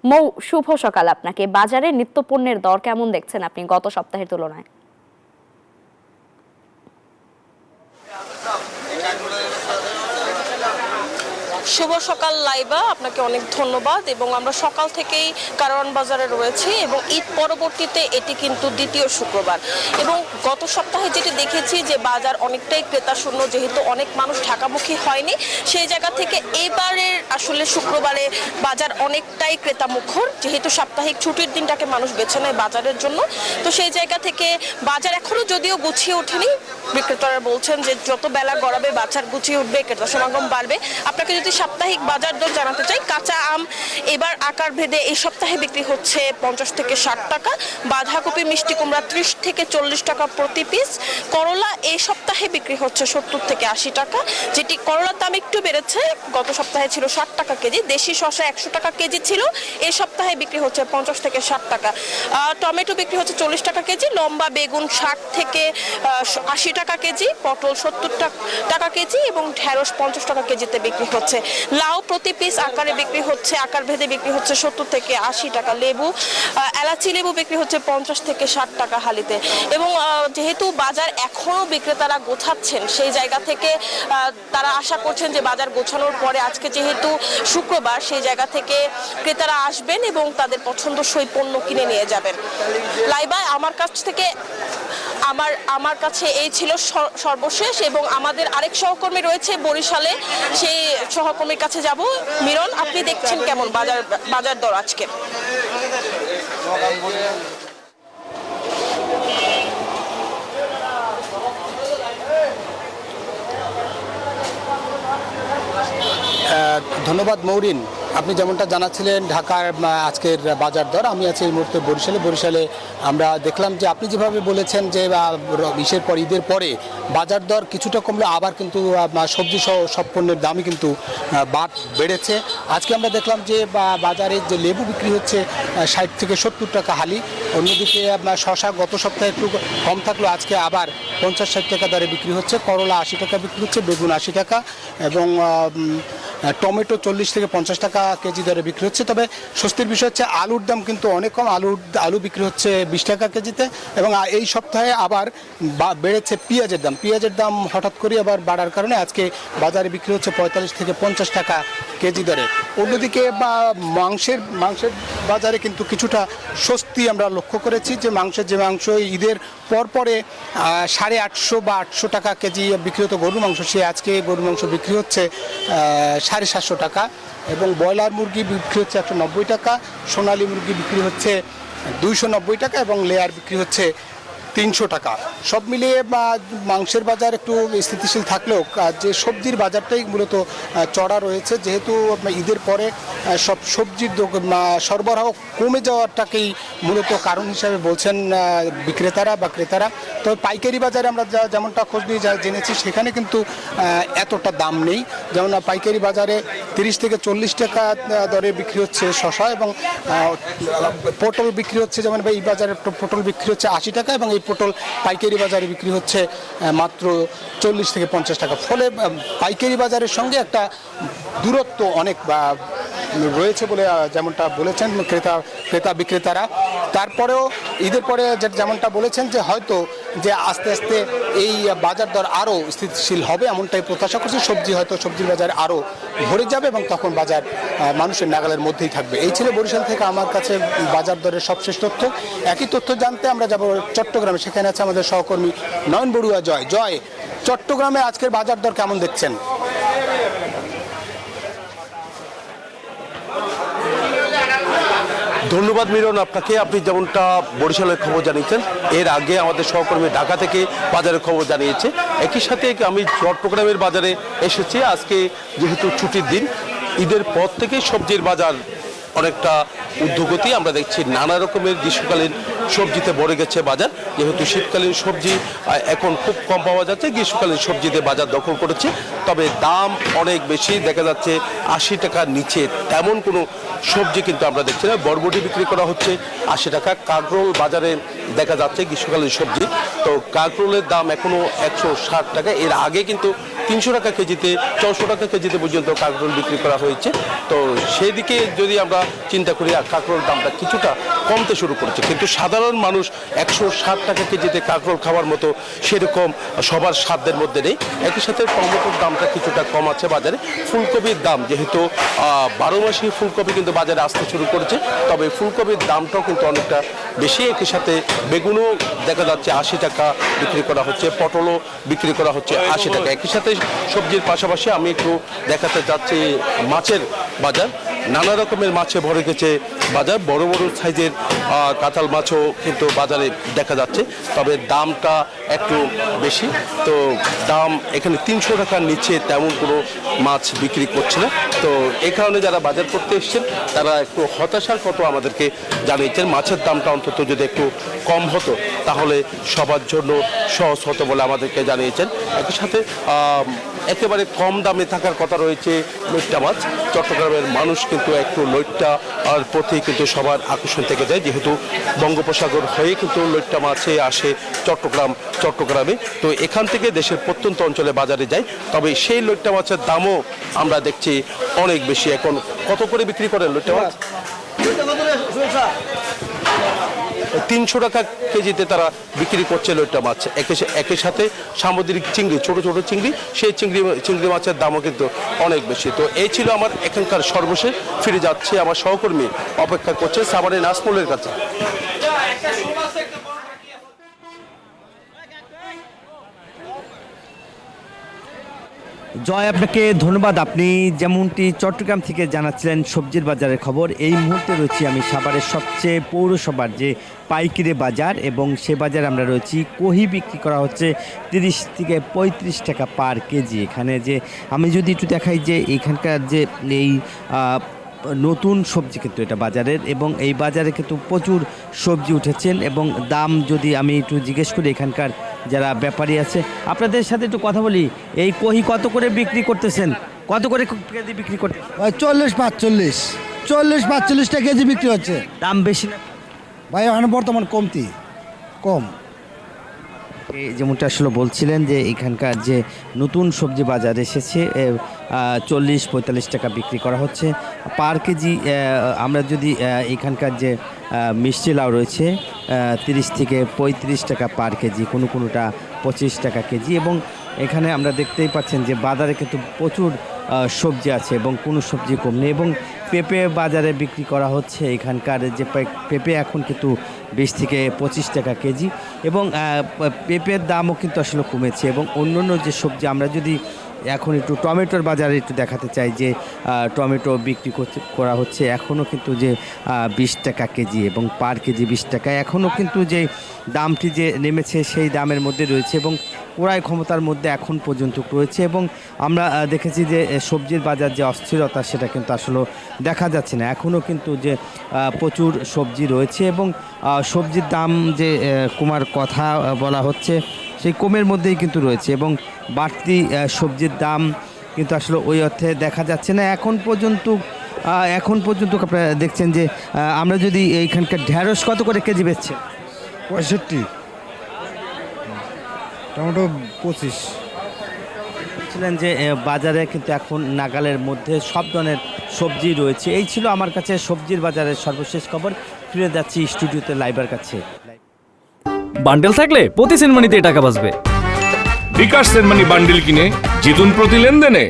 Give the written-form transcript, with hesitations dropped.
মৌ, শুভ সকাল আপনাকে। বাজারে নিত্যপণ্যের দর কেমন দেখছেন আপনি গত সপ্তাহের তুলনায়? শুভ সকাল লাইবা, আপনাকে অনেক ধন্যবাদ। এবং আমরা সকাল থেকেই কারওয়ান বাজারে রয়েছি এবং ঈদ পরবর্তীতে এটি কিন্তু দ্বিতীয় শুক্রবার। এবং গত সপ্তাহে যেটি দেখেছি যে বাজার অনেকটাই ক্রেতা শূন্য, যেহেতু অনেক মানুষ ঢাকামুখী হয়নি, সেই জায়গা থেকে এবারের আসলে শুক্রবারে বাজার অনেকটাই ক্রেতা মুখর, যেহেতু সাপ্তাহিক ছুটির দিনটাকে মানুষ বেছে নেয় বাজারের জন্য। তো সেই জায়গা থেকে বাজার এখনো যদিও গুছিয়ে ওঠেনি, বিক্রেতারা বলছেন যে যত বেলা গড়াবে বাজার গুছিয়ে উঠবে, ক্রেতা সমাগম বাড়বে। আপনাকে যদি সাপ্তাহিক বাজার দর জানাতে চাই, কাঁচা আম এবার আকার ভেদে এই সপ্তাহে বিক্রি হচ্ছে 50 থেকে 60 টাকা, বাঁধাকপি মিষ্টি কুমড়া 30 থেকে 40 টাকা প্রতি পিস, করলা এই সপ্তাহে বিক্রি হচ্ছে 70 থেকে 80 টাকা, যেটি করলার দাম একটু বেড়েছে, গত সপ্তাহে ছিল 60 টাকা কেজি। দেশি শসা 100 টাকা কেজি ছিল, এই সপ্তাহে বিক্রি হচ্ছে 50 থেকে 60 টাকা। টমেটো বিক্রি হচ্ছে 40 টাকা কেজি, লম্বা বেগুন 60 থেকে 80 টাকা কেজি, পটল 70 টাকা কেজি এবং ঢেঁড়স 50 টাকা কেজিতে বিক্রি হচ্ছে। লাউ প্রতি পিস আকারে বিক্রি হচ্ছে, আকার ভেদে বিক্রি হচ্ছে 70 থেকে 80 টাকা। লেবু, এলাচি লেবু বিক্রি হচ্ছে 50 থেকে 60 টাকা হালিতে। এবং যেহেতু বাজার এখনো বিক্রেতারা গোছাচ্ছেন, সেই জায়গা থেকে তারা আশা করছেন যে বাজার গোছানোর পরে আজকে যেহেতু শুক্রবার, সেই জায়গা থেকে ক্রেতারা আসবেন এবং তাদের পছন্দসই পণ্য কিনে নিয়ে যাবেন। লাইবা, আমার কাছে এই ছিল সর্বশেষ। এবং আমাদের আরেক সহকর্মী রয়েছে বরিশালে, সেই সহকর্মীর কাছে যাব। মিরন, আপনি দেখছেন কেমন বাজার দর আজকে? ধন্যবাদ মৌরিন। আপনি যেমনটা জানাচ্ছিলেন ঢাকার আজকের বাজার দর, আমি আছি এই মুহূর্তে বরিশালে। আমরা দেখলাম যে আপনি যেভাবে বলেছেন যে ইসের পর ঈদের পরে বাজার দর কিছুটা কমলে আবার কিন্তু সবজি সহ সব পণ্যের দামই কিন্তু বেড়েছে। আজকে আমরা দেখলাম যে বাজারে যে লেবু বিক্রি হচ্ছে 60 থেকে 70 টাকা হালি। অন্যদিকে শশা গত সপ্তাহে একটু কম থাকলেও আজকে আবার 50-60 টাকা দরে বিক্রি হচ্ছে। করলা 80 টাকা বিক্রি হচ্ছে, বেগুন 80 টাকা এবং টমেটো 40 থেকে 50 টাকা কেজি দরে বিক্রি হচ্ছে। তবে স্বস্তির বিষয় হচ্ছে আলুর দাম কিন্তু অনেক কম, আলু বিক্রি হচ্ছে 20 টাকা কেজিতে। এবং এই সপ্তাহে আবার বেড়েছে পেঁয়াজের দাম হঠাৎ করে আবার বাড়ার কারণে আজকে বাজারে বিক্রি হচ্ছে 45 থেকে 50 টাকা কেজি দরে। অন্যদিকে মাংসের বাজারে কিন্তু কিছুটা স্বস্তি আমরা লক্ষ্য করেছি, যে মাংস ঈদের পরে 850 বা 800 টাকা কেজি বিক্রি হতো গরুর মাংস, সে আজকে গরুর মাংস বিক্রি হচ্ছে 750 টাকা। এবং ব্রয়লার মুরগি বিক্রি হচ্ছে 190 টাকা, সোনালী মুরগি বিক্রি হচ্ছে 290 টাকা এবং লেয়ার বিক্রি হচ্ছে 300 টাকা। সব মিলিয়ে মাংসের বাজার একটু স্থিতিশীল থাকলেও যে সবজির বাজারটাই মূলত চড়া রয়েছে, যেহেতু ঈদের পরে সব সবজির সরবরাহ কমে যাওয়াটাকেই মূলত কারণ হিসাবে বলছেন বিক্রেতারা বা ক্রেতারা। তবে পাইকারি বাজারে আমরা যেমনটা খোঁজ নিয়ে জেনেছি, সেখানে কিন্তু এতটা দাম নেই। যেমন পাইকারি বাজারে 30 থেকে 40 টাকা দরে বিক্রি হচ্ছে শশা, এবং পটল বিক্রি হচ্ছে, যেমন এই বাজারে পটল বিক্রি হচ্ছে 80 টাকা এবং এই পটল পাইকারি বাজারে বিক্রি হচ্ছে মাত্র 40 থেকে 50 টাকা। ফলে পাইকারি বাজারের সঙ্গে একটা দূরত্ব অনেক রয়েছে বলে যেমনটা বলেছেন ক্রেতা বিক্রেতারা। তারপরেও ঈদের পরে যেমনটা বলেছেন যে হয়তো যে আস্তে আস্তে এই বাজার দর আরও স্থিতিশীল হবে, এমনটাই প্রত্যাশা করছি। সবজির বাজার আরও ভরে যাবে এবং তখন বাজার মানুষের নাগালের মধ্যেই থাকবে। এই ছিল বরিশাল থেকে আমার কাছে বাজার দরের সবশেষ তথ্য। একই তথ্য জানতে আমরা যাব চট্টগ্রামে, সেখানে আছে আমাদের সহকর্মী নয়ন বড়ুয়া। জয়, চট্টগ্রামে আজকের বাজার দর কেমন দেখছেন? ধন্যবাদ মিরন আপনাকে। আপনি যেমনটা বরিশালের খবর জানিয়েছেন, এর আগে আমাদের সহকর্মী ঢাকা থেকে বাজারের খবর জানিয়েছে। একই সাথে আমি চট্টগ্রামের বাজারে এসেছি। আজকে যেহেতু ছুটির দিন, ঈদের পর থেকে সবজির বাজার অনেকটা ঊর্ধ্বগতি। আমরা দেখছি নানা রকমের গ্রীষ্মকালীন সবজিতে ভরে গেছে বাজার, যেহেতু শীতকালীন সবজি এখন খুব কম পাওয়া যাচ্ছে, গ্রীষ্মকালীন সবজিতে বাজার দখল করেছে। তবে দাম অনেক বেশি, দেখা যাচ্ছে 80 টাকার নিচে তেমন কোনো সবজি কিন্তু আমরা দেখছি না। বরবটি বিক্রি করা হচ্ছে 80 টাকা। কাঁকরোল বাজারে দেখা যাচ্ছে গ্রীষ্মকালীন সবজি, তো কাঁকরোলের দাম এখনো 160 টাকা। এর আগে কিন্তু 300 টাকা কেজিতে 400 টাকা কেজিতে পর্যন্ত কাঁকরোল বিক্রি করা হয়েছে। তো সেদিকে যদি আমরা চিন্তা করি কাঁকরোল দামটা কিছুটা কমতে শুরু করেছে, কিন্তু সাধারণ মানুষ 160 টাকা কেজিতে কাঁকরোল খাওয়ার মতো সেরকম সবার সাধ্যের মধ্যে নেই। একই সাথে টমেটোর দামটা কিছুটা কম আছে বাজারে। ফুলকপির দাম যেহেতু 12 মাসে ফুলকপি কিন্তু বাজারে আসতে শুরু করেছে, তবে ফুলকপির দামটাও কিন্তু অনেকটা বেশি। একই সাথে বেগুনও দেখা যাচ্ছে 80 টাকা বিক্রি করা হচ্ছে, পটলও বিক্রি করা হচ্ছে 80 টাকা। একই সাথে সবজির পাশাপাশি আমি একটু দেখাতে যাচ্ছি মাছের বাজার। নানা রকমের মাছে ভরে গেছে বাজার, বড় বড় সাইজের কাঁঠাল মাছও কিন্তু বাজারে দেখা যাচ্ছে, তবে দামটা একটু বেশি। তো দাম এখানে 300 টাকার নিচে তেমন কোনো মাছ বিক্রি করছে না। তো এই কারণে যারা বাজার করতে এসছেন তারা একটু হতাশার কথা আমাদেরকে জানিয়েছেন। মাছের দামটা অন্তত যদি একটু কম হতো তাহলে সবার জন্য সহজ হতো বলে আমাদেরকে জানিয়েছেন। একই সাথে একেবারে কম দামে থাকার কথা রয়েছে লইট্টা মাছ। চট্টগ্রামের মানুষ কিন্তু একটু লইট্টা আর প্রতি কিন্তু সবার আকর্ষণ থেকে যায়, যেহেতু বঙ্গোপসাগর হয়ে কিন্তু লইট্টা মাছে আসে চট্টগ্রামে। তো এখান থেকে দেশের প্রত্যন্ত অঞ্চলে বাজারে যায়, তবে সেই লইট্টা মাছের দামও আমরা দেখছি অনেক বেশি। এখন কত করে বিক্রি করেন লইট্টা মাছ? 300 টাকা কেজিতে তারা বিক্রি করছে লইট্টা মাছ। একই সাথে সামুদ্রিক চিংড়ি, ছোট ছোট চিংড়ি, সেই চিংড়ি মাছের দামও কিন্তু অনেক বেশি। তো এই ছিল আমার এখানকার সর্বশেষ। ফিরে যাচ্ছে আমার সহকর্মী অপেক্ষা করছে সাভারের নাজমুলের কাছে। জয়, আপনাকে ধন্যবাদ। আপনি যেমনটি চট্টগ্রাম থেকে জানাচ্ছিলেন সবজির বাজারের খবর, এই মুহূর্তে রয়েছি আমি সাভারের সবচেয়ে পৌরসভার যে পাইকারি বাজার, এবং সে বাজারে আমরা রয়েছি। কহি বিক্রি করা হচ্ছে 30 থেকে 35 টাকা পার কেজি। এখানে যে আমি যদি একটু দেখাই যে এখানকার যে এই নতুন সবজি কিন্তু এটা বাজারের, এবং এই বাজারে কিন্তু প্রচুর সবজি উঠেছেন, এবং দাম যদি আমি একটু জিজ্ঞেস করি এখানকার যারা ব্যাপারী আছে আপনাদের সাথে একটু কথা বলি। এই কহি কত করে বিক্রি করতেছেন, কত করে কেজি বিক্রি করতে? 40-45 টাকা কেজি বিক্রি হচ্ছে। দাম বেশি না ভাই ওখানে বর্তমান কম। এই যেমনটা আসলে বলছিলেন যে এখানকার যে নতুন সবজি বাজার এসেছে 40-45 টাকা বিক্রি করা হচ্ছে পার কেজি। আমরা যদি এখানকার যে মিষ্টি লাউ রয়েছে 30 থেকে 35 টাকা পার কেজি, কোনোটা 25 টাকা কেজি। এবং এখানে আমরা দেখতেই পাচ্ছেন যে বাজারে কিন্তু প্রচুর সবজি আছে এবং কোনো সবজি কম নেই। এবং পেঁপে বাজারে বিক্রি করা হচ্ছে। এখানকার যে পেঁপে এখন কিন্তু 20 থেকে 25 টাকা কেজি, এবং পেঁপের দামও কিন্তু আসলে কমেছে। এবং অন্য যে সবজি আমরা যদি এখন একটু টমেটোর বাজারে একটু দেখাতে চাই যে টমেটো বিক্রি করা হচ্ছে এখনও কিন্তু যে 20 টাকা কেজি এবং পার কেজি 20 টাকা, এখনও কিন্তু যে দামটি যে নেমেছে সেই দামের মধ্যে রয়েছে এবং ক্রয় ক্ষমতার মধ্যে এখন পর্যন্ত রয়েছে। এবং আমরা দেখেছি যে সবজির বাজার যে অস্থিরতা সেটা কিন্তু আসলে দেখা যাচ্ছে না, এখনও কিন্তু যে প্রচুর সবজি রয়েছে এবং সবজির দাম যে কমার কথা বলা হচ্ছে সেই কমের মধ্যেই কিন্তু রয়েছে, এবং বাড়তি সবজির দাম কিন্তু আসলে ওই অর্থে দেখা যাচ্ছে না এখন পর্যন্ত। আপনারা দেখছেন যে আমরা যদি এইখানকার ঢেঁড়স কত করে কেজি বেচছে? 65, টমেটো 25। ছিলেন যে বাজারে কিন্তু এখন নাগালের মধ্যে সব ধরনের সবজি রয়েছে। এই ছিল আমার কাছে সবজির বাজারের সর্বশেষ খবর। ফিরে যাচ্ছি স্টুডিওতে লাইবার কাছে। বান্ডেল থাকলে প্রতি সেনমানিতে টাকা বাঁচবে। বিকাশ সেনমানি বান্ডেল কিনে জিতুন প্রতি লেনদেনে।